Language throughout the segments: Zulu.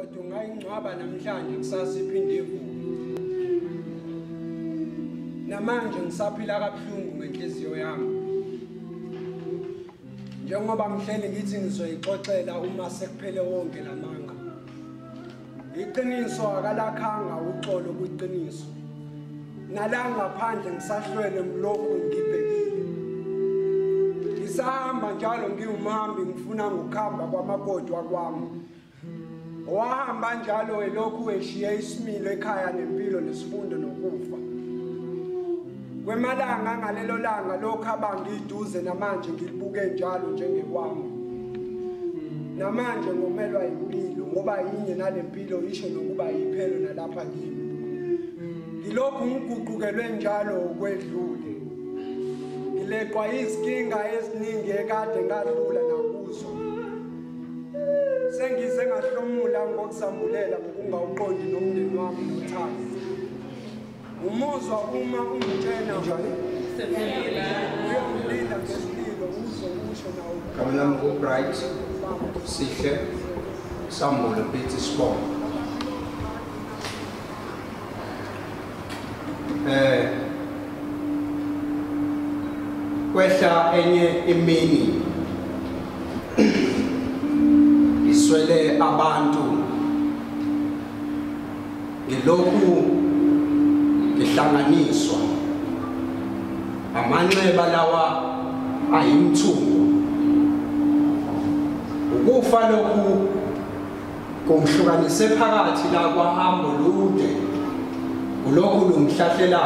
ingcwadi ungayingcwaba namhlanje kusasa iphinde ivuke. Namanje ngisaphila kabuhlungu ngenhliziyo yami. Njengoba ngihleli ngithi ngizoyixoxela uma sekuphele wonke lamanga. Iqiniso akalakhanga uxolo kwiqiniso. Nala ngaphandle ngisahlwele ngilokhu ngibhekile. Ngisahamba njalo ngiwumhambi ngifuna ngokuhamba kwamagodwa kwami. Wahamba njalo elokhu eshiye isimilo ekhaya nempilo nesifundo nokufa. Kwemalanga ngalelo langa lokho abangiduze namanje ngilibuke njalo njengekwami. Namanje ngomelwa impilo ngoba yinye nalempilo isho nokuba yiphelo nalapha kimi. Ngilokhu ngiguqukelwe njalo okwedlule. Ngileqwa izinkinga eziningi ekade ngadlula nakuzo. Sengize ngahlomula ngokusambulela ngokungawuqondi nomndeni wami nothando. Umuzwa uma ungitshena njalo. Uyongilila ngesililo uzokusho nawo. Kamlam upright sihle sambule phethi sibonga. Kwehla enye imini iswele abantu ngilokhu ngihlanganiswa amanxeba lawa ayimthungo ukufa lokhu kungihlukanise phakathi la kwahambo lude kulokhu lungihlahlela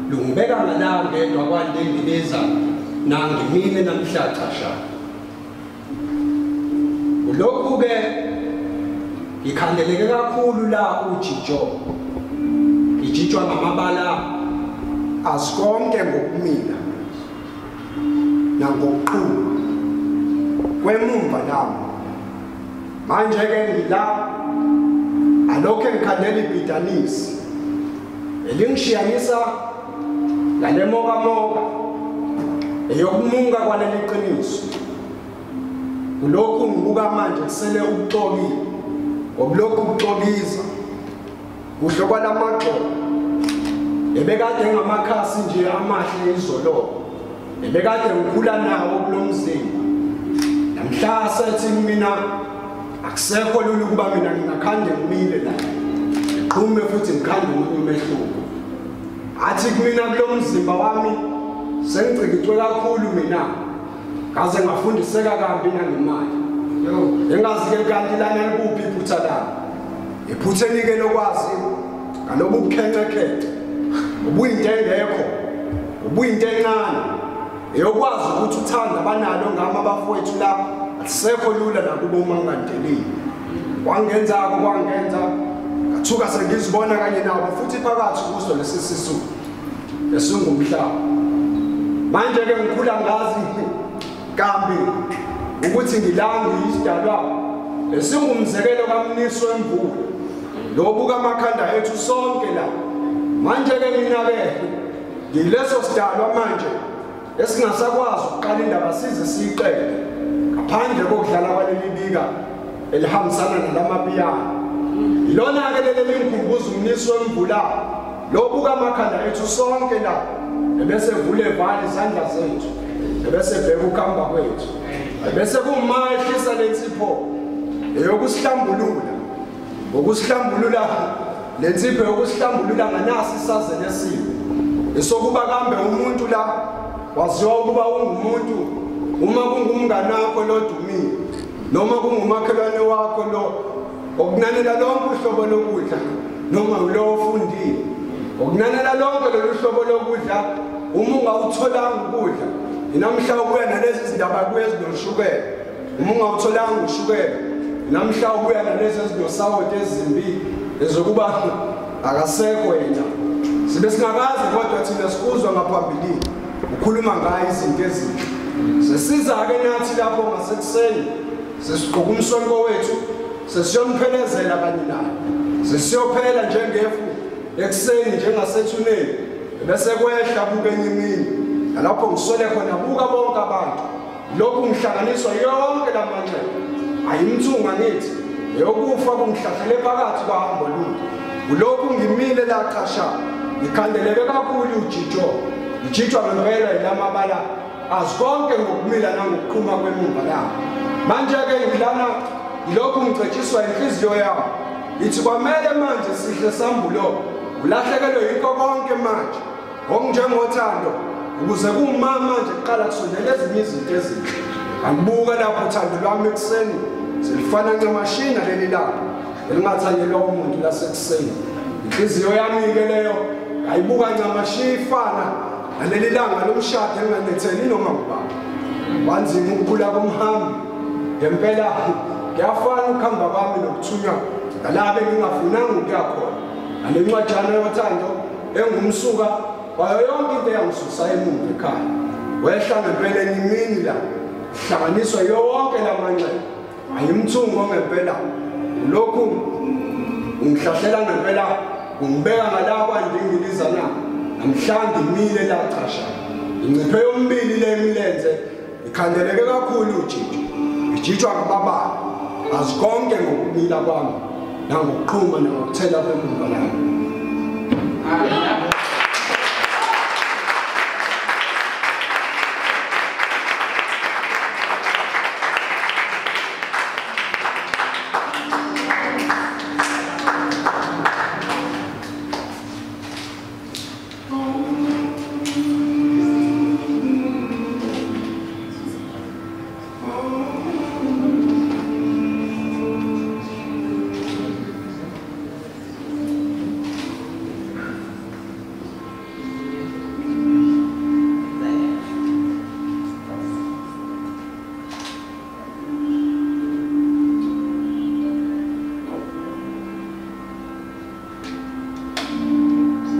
lungibeka ngala ngedwa kwandengileza nangimile namhlaxasha kulokhu ke ngikhandeleke kakhulu la ujijo ijijwa ngamabala asikonke ngokumila nangokuqhula kwemumva nami manje ke ngila alokho ngikhandela ibhidanisi elingishiyanisa ngale moka eyokumunga kwaleli qiniso kulokhu ngibuka manje kusele ukuxokile ngokulokhu ukuxokiza kuhle kwalamagxolo ebekade ngamakhasi nje amahle izolo ebekade ngikhula nawo kulomzimba namhla sethi mina akusekho lula ukuba mina ngingakhande ngimile la ngiqume futhi ngikhande umuntu umehluko athi kumina kulomzimba wami sengicikicwe kakhulu mina kaze ngafundiseka kambi nangemali engazi ke kanti lana likuphi iphutha lami iphutheni ke lokwazi ngalobu bukhencekhethe ubuyinto engekho ubuyinto encane eyokwazi ukuthi uthanda abanalo ngama abafowethu la asisekho lula nakubo uma ngandelile kwangenza ngathuka sengizibona kanye nabo futhi phakathi kuso lesi sisu esingumhlaba manje ke ngikhula ngazi kambi ukuthi ngilangi isidalwa esingumzekelo kaMniso wemvula lobuka amakhanda ethu sonke la manje ke mina ke ngileso sidalwa manje esingasakwazi ukuqala indaba size siyiqede ngaphandle kokudlala kwaleli bika elihambisana nalamapiyano ilona ke leli ngikhumbuza uMniso wemvula lobuka amakhanda ethu sonke la ebese vule vali izandla zethu ebese bheka ukuhamba kwethu ebese kumahlisa lensipho eyokusihlambulula ngokusihlambulula lensipho yokusihlambulula nganasi isaze lesipho esokuba kambe umuntu la waziwa ukuba ungumuntu uma kungumngane wakho lodumile noma kungumakhelwane wakho lo okunanela lonke uhlobo lokudla noma ulo ofundile okunanela lonke lolu hlobo lokudla uma ungawutholanga ukudla inamhla ubuya nalezi zindaba kuye ezinoshukela uma ungawutholanga ushukela namhla ubuya nalezi ezinosawoti ezimbi ezokuba akasekho yena sibe singakazi kodwa thina sikuzwa ngaphambilini ukhuluma ngayo izinto ezinhle sesiza ke nathi lapho ngasekuseni sesiqoka umsonto wethu sesiyomphelezela kanye naye sesiyophela njengefu ekuseni njengasethuneni bese kwehla bukenye imini lapho ngisole khona buka bonke abantu lokhu ngihlanganiswa yonke lamanxeba ayimthunga ngithi yokufa kungihlahlele phakathi kwahambo lutho ulokhu ngimile la qasha ngikhandeleke kakhulu ujijo ujijwa ngempela yilamabala azikonke ngokumila nangokuqhuma kwemumva la manje ke ngilana yilokhu ngicetshiswa inhliziyo yami ithi kwamele manje sihle sambulo ulahlekelwe yikho konke manje ngokunjengothando ukuze kumama manje kuqala kusondela ezinye izinto ezinhle angibuka lapho uthando lwami ekuseni selifana ncamashina leli langa elingathanyelwa umuntu lasekuseni inhliziyo yami ke leyo ayibuka ncamashi ifana naleli langa lomshado elinganetheli noma ngubani wanzima ukukhula komhambi ngempela kuyafana ukuhamba kwami nokuthunywa ngalabe ngingafunanga ukuya khona nalencwajana yothando engumsuka wayo yonke into eyangisusa emuva ekhaya wehla ngempela imini la hlanganiswa yonke lamanxeba ayimthungo ngempela lokhu ungihlahlela ngempela ungibeka ngalapha ndingiliza na namhlanje imile la qasha inciphe yombili le milenze ikhandeleke kakhulu uJiji ijijwa ngababala azikonke ngokumila kwami nangokuqhuma nangokuthela kwemumva lami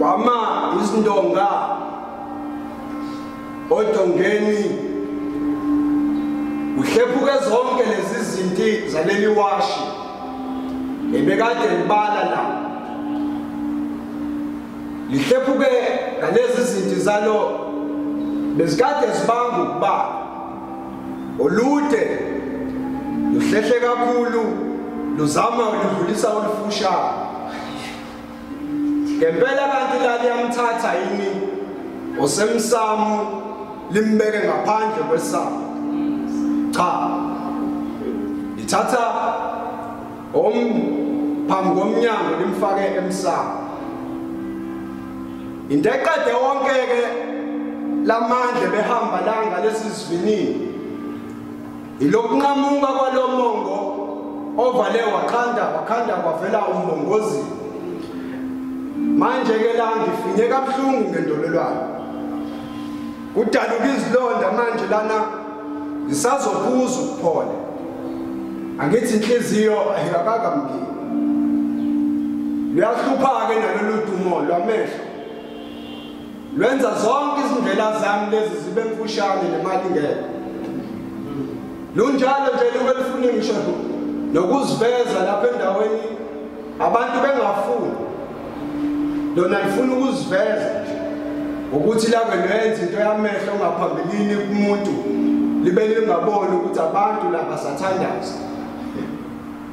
kwama izindonga odongeni uhlephuke zonke lezi zinto zaleli washi ebekade libala la lihlephuke ngalezi zinto zalo bezikade zibanga ukuba olude luhlehle kakhulu luzama ukudlulisa olufushane ngempela kanti la liyamthatha yini osemsamu limbeke ngaphandle kwesango cha lithatha phambi komnyango limfake emsamu into eqede wonke ke lamandla behamba la ngalesi sivinini ilokunqamuka kwalomongo ovale wakhanda kwavela umbongozi manje ke la ngifinye kabuhlungu ngendololwane kudaluka izilonda manje lana ngisazophuza ukuphola angithi inhliziyo ayikakamngeni luyahlupha ke nalolu dumo lwamehlo lwenza zonke izindlela zami lezi zibe mfushane nemali ngeke lunjalo nje luke lifune ngisho nokuziveza lapha endaweni abantu bengafuni lona lifuna ukuziveza ukuthi lake lwenza into yamehlo ngaphambilini kumuntu libe lingaboni ukuthi abantu laba sathandaza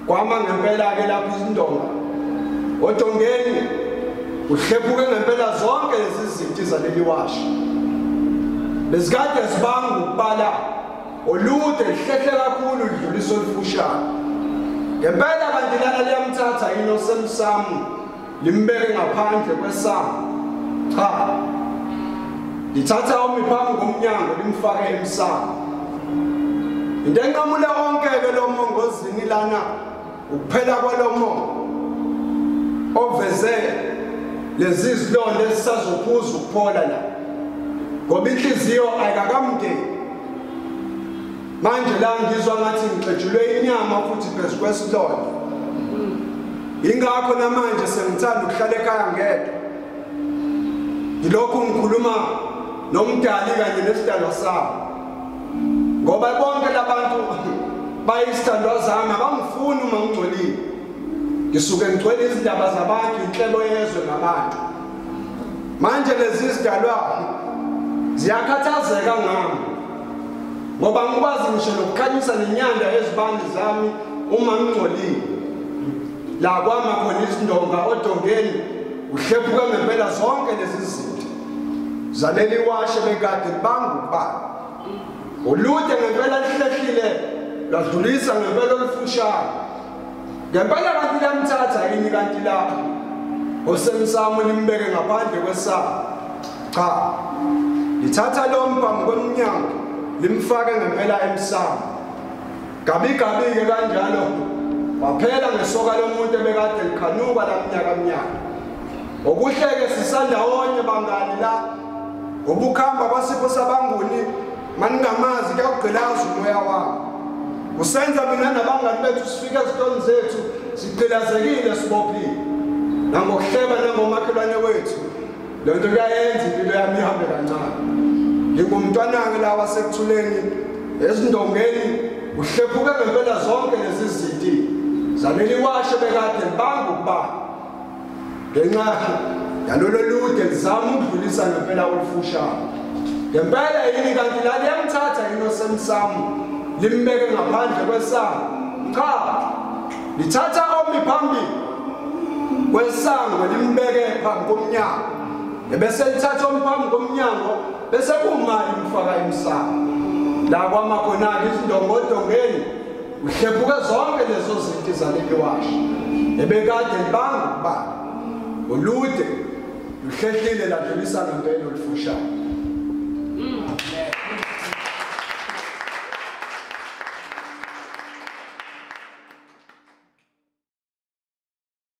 kwama ngempela ke lapha izindonga odongeni uhlephuke ngempela zonke lezi zinto zaleli washi bezikade zibanga ukubala olude hlehle kakhulu udlulisa olufushane ngempela kanti lana liyamthatha yini osemsamu limbeke ngaphandle kwesango cha lithatha umiphambi ngomnyango limfake emsango into enqamula onke ke lo mongozini lana ukuphela kwalomo oveze lezi zilonda esizophuza ukuphola la ngoba inhliziyo ayikakamngeni manje la ngizwa ngathi ngixejulwe inyama futhi phezu kwesilonda ingakho namanje sengithanda ukuhlala ekhaya ngedwa ngilokhu ngikhuluma nomdali kanye nesidalwa sami ngoba bonke labantu bayisithandwa zami abangifuni uma ngingcolile ngisuke ngigcwele izindaba zabantu inhlelo yezwe nabantu manje lezi zidalwa ziyakhathazeka ngami ngoba ngikwazi ngisho nokukhanyisa nenyanda ezibandi zami uma ngingcolile la kwama khona izindonga odongeni uhlephuka ngempela zonke lezi zinto zaleli washe bekade libanga ukubani ulude ngempela lihlehlile ladlulisa ngempela olufushane ngempela kanti lamthatha yini kanti la osemsamo limbeke ngaphandle kwesamo cha lithatha lo mphambi komnyango limfake ngempela emsamo gabi-ke kanjalo waphela ngesoka lomuntu ebekade likhanuka lamnyaka okuhleke sisandawonye bangani la ubukhamba kwasipho sabanguni maningamazi kuyawugqilaza umoya wami usenza mina nabangani bethu sifike ezitoni zethu sigqilazekile sibophile nangokuhleba nangomakhelwane wethu le nto kuyayenza impilo yami ihambe kancane ngingumntwana-ke la wasekuthuleni ezindongeni uhlephuke ngempela zonke lezi zinto zaleli washe bekade libanga ukubani ngenxa yalolo lude lizama ukudlulisa ngempela olufushane ngempela yini kanti la liyamthatha yini osemsamo limbeke ngaphandle kwesango cha lithatha omi phambili kwesango limbeke phambi komnyango ebese lithatha omi phambi komnyango bese kumali mfaka emsamo la kwamakhona-ke izindongodongeni uhlephuke zonke lezo zinto zaleli washe ebekade libanga ukubani ulude luhlehlile ladlulisa ngempela olufushane